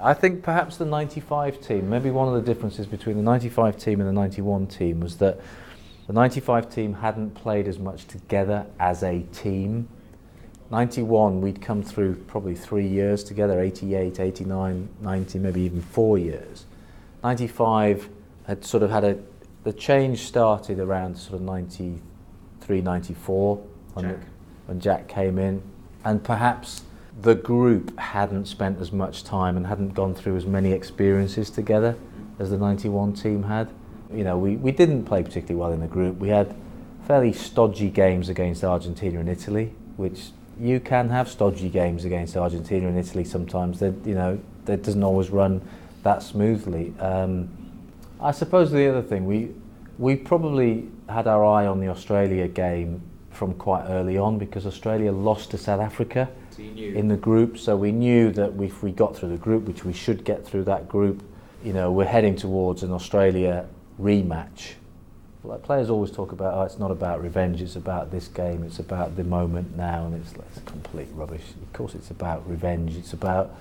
I think perhaps the 95 team, maybe one of the differences between the 95 team and the 91 team was that the 95 team hadn't played as much together as a team. 91, we'd come through probably 3 years together, 88, 89, 90, maybe even 4 years. 95 had sort of had the change started around sort of 93, 94 when Jack came in, and perhaps the group hadn't spent as much time and hadn't gone through as many experiences together as the 91 team had. You know, we didn't play particularly well in the group. We had fairly stodgy games against Argentina and Italy, which you can have stodgy games against Argentina and Italy sometimes. That doesn't always run that smoothly. I suppose the other thing, we probably had our eye on the Australia game from quite early on, because Australia lost to South Africa in the group, so we knew that if we got through the group, which we should get through that group, you know, we're heading towards an Australia rematch. Like players always talk about, oh, it's not about revenge, it's about this game, it's about the moment now, and it's complete rubbish. Of course it's about revenge, it's about,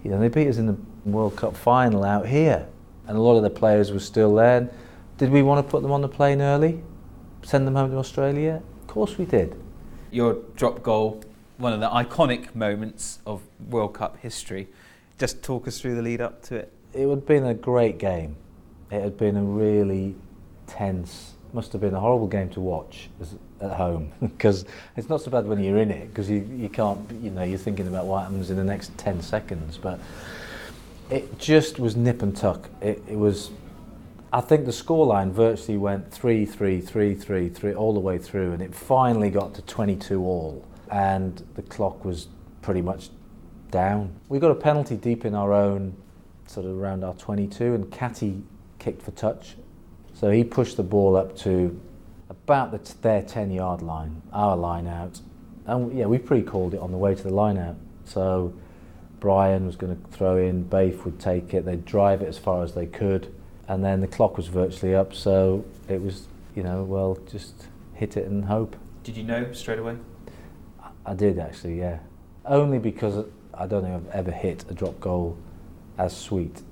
you know, they beat us in the World Cup final out here, and a lot of the players were still there. Did we want to put them on the plane early? Send them home to Australia? Of course we did. Your drop goal, one of the iconic moments of World Cup history. Just talk us through the lead up to it. It would have been a great game. It had been a really tense, must have been a horrible game to watch at home, because it's not so bad when you're in it, because you can't, you know, you're thinking about what happens in the next 10 seconds, but it just was nip and tuck. It was, I think the scoreline virtually went 3-3, 3-3, 3 all the way through, and it finally got to 22 all, and the clock was pretty much down. We got a penalty deep in our own, sort of around our 22, and Catty kicked for touch. So he pushed the ball up to about their 10-yard line, our line out. And yeah, we pre-called it on the way to the line out. So Brian was going to throw in, Baif would take it, they'd drive it as far as they could, and then the clock was virtually up, so it was, you know, well, just hit it and hope. Did you know straight away? I did actually, yeah. Only because I don't think I've ever hit a drop goal as sweet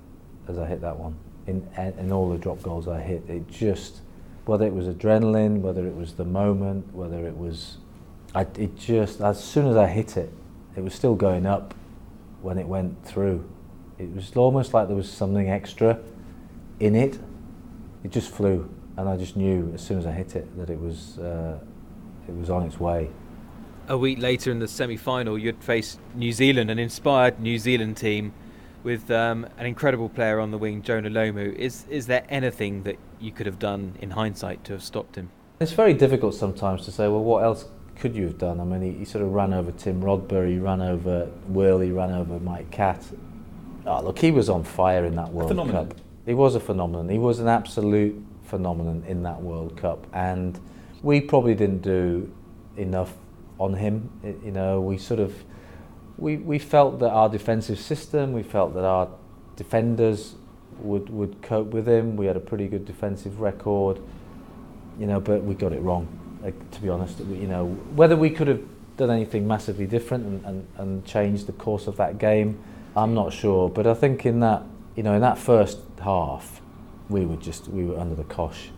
as I hit that one. In all the drop goals I hit, it just, whether it was adrenaline, whether it was the moment, whether it was, it just, as soon as I hit it, it was still going up when it went through. It was almost like there was something extra in it. It just flew, and I just knew as soon as I hit it that it was on its way. A week later in the semi-final, you'd face New Zealand, an inspired New Zealand team with an incredible player on the wing, Jonah Lomu. Is there anything that you could have done in hindsight to have stopped him? It's very difficult sometimes to say, well, what else could you have done? I mean, he sort of ran over Tim Rodbury, he ran over Will, he ran over Mike Catt. Oh, look, he was on fire in that World Cup. He was a phenomenon. He was an absolute phenomenon in that World Cup, and we probably didn't do enough on him. You know, we sort of, we felt that our defensive system, we felt that our defenders would cope with him. We had a pretty good defensive record, you know, but we got it wrong, to be honest. You know, whether we could have done anything massively different and changed the course of that game, I'm not sure. But I think in that, you know, in that first half, we were under the cosh.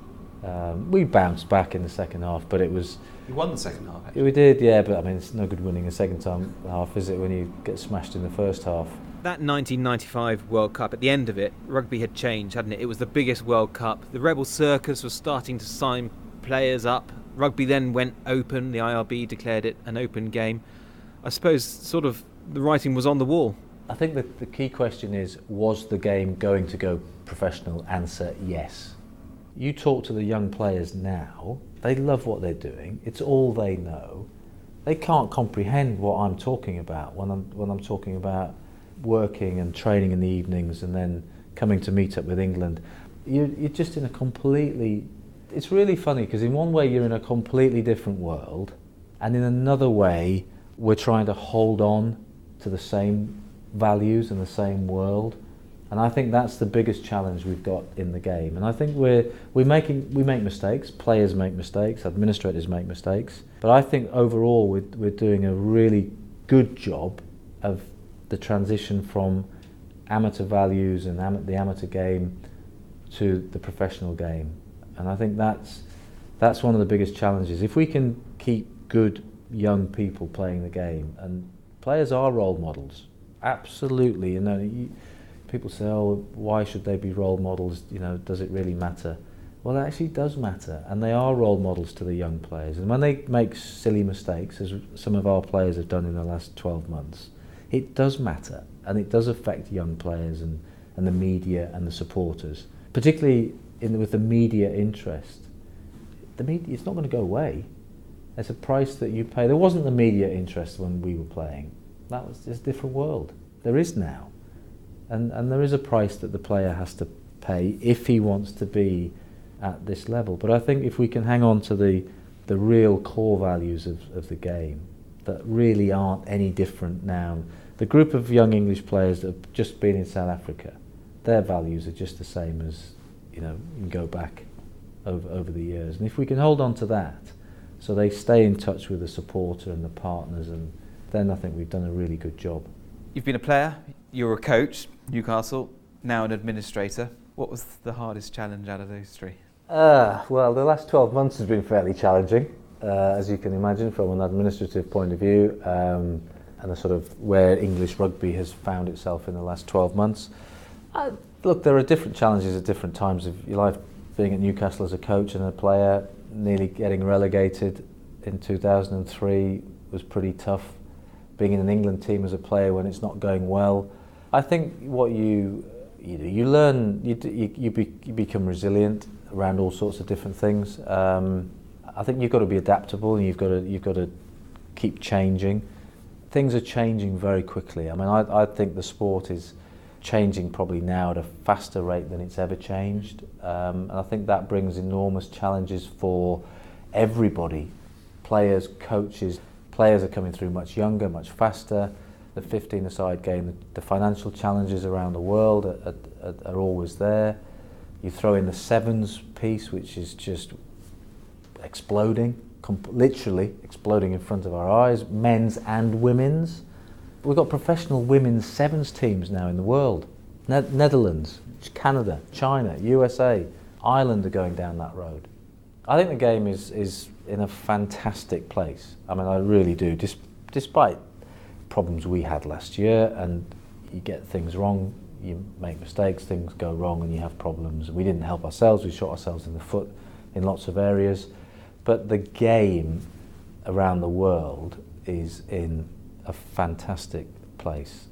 We bounced back in the second half, but it was... You won the second half, actually. We did, yeah, but I mean, it's no good winning a second half, is it, when you get smashed in the first half? That 1995 World Cup, at the end of it, rugby had changed, hadn't it? It was the biggest World Cup. The Rebel Circus was starting to sign players up. Rugby then went open. The IRB declared it an open game. I suppose sort of the writing was on the wall. I think that the key question is, was the game going to go professional? Answer, yes. You talk to the young players now, they love what they're doing, it's all they know. They can't comprehend what I'm talking about when I'm talking about working and training in the evenings and then coming to meet up with England. You're just in a completely... It's really funny, because in one way you're in a completely different world, and in another way we're trying to hold on to the same values and the same world. And I think that's the biggest challenge we've got in the game. And I think we make mistakes, players make mistakes, administrators make mistakes. But I think overall we're doing a really good job of the transition from amateur values and the amateur game to the professional game. And I think that's one of the biggest challenges. If we can keep good young people playing the game, and players are role models, absolutely. People say, "Oh, why should they be role models? Does it really matter?" Well, it actually does matter, and they are role models to the young players. And when they make silly mistakes, as some of our players have done in the last 12 months, it does matter, and it does affect young players and the media and the supporters, particularly with the media interest. The media, it's not going to go away. There's a price that you pay. There wasn't the media interest when we were playing. That was just a different world. There is now. And there is a price that the player has to pay if he wants to be at this level. But I think if we can hang on to the real core values of the game that really aren't any different now. The group of young English players that have just been in South Africa, their values are just the same as, you can go back over the years. And if we can hold on to that, so they stay in touch with the supporter and the partners, and then I think we've done a really good job. You've been a player, you were a coach, Newcastle, now an administrator. What was the hardest challenge out of those three? Well, the last 12 months has been fairly challenging, as you can imagine, from an administrative point of view, and a sort of where English rugby has found itself in the last 12 months. Look, there are different challenges at different times of your life. Being at Newcastle as a coach and a player, nearly getting relegated in 2003 was pretty tough. Being in an England team as a player when it's not going well, I think what you learn, you become resilient around all sorts of different things. I think you've got to be adaptable, and you've got to keep changing. Things are changing very quickly. I mean, I think the sport is changing probably now at a faster rate than it's ever changed, and I think that brings enormous challenges for everybody. Players, coaches. Players are coming through much younger, much faster. The 15-a-side game, the financial challenges around the world are always there. You throw in the sevens piece, which is just exploding, literally exploding in front of our eyes, men's and women's. We've got professional women's sevens teams now in the world. Netherlands, Canada, China, USA, Ireland are going down that road. I think the game is in a fantastic place. I mean, I really do, despite problems we had last year, and you get things wrong, you make mistakes, things go wrong and you have problems. We didn't help ourselves, we shot ourselves in the foot in lots of areas. But the game around the world is in a fantastic place.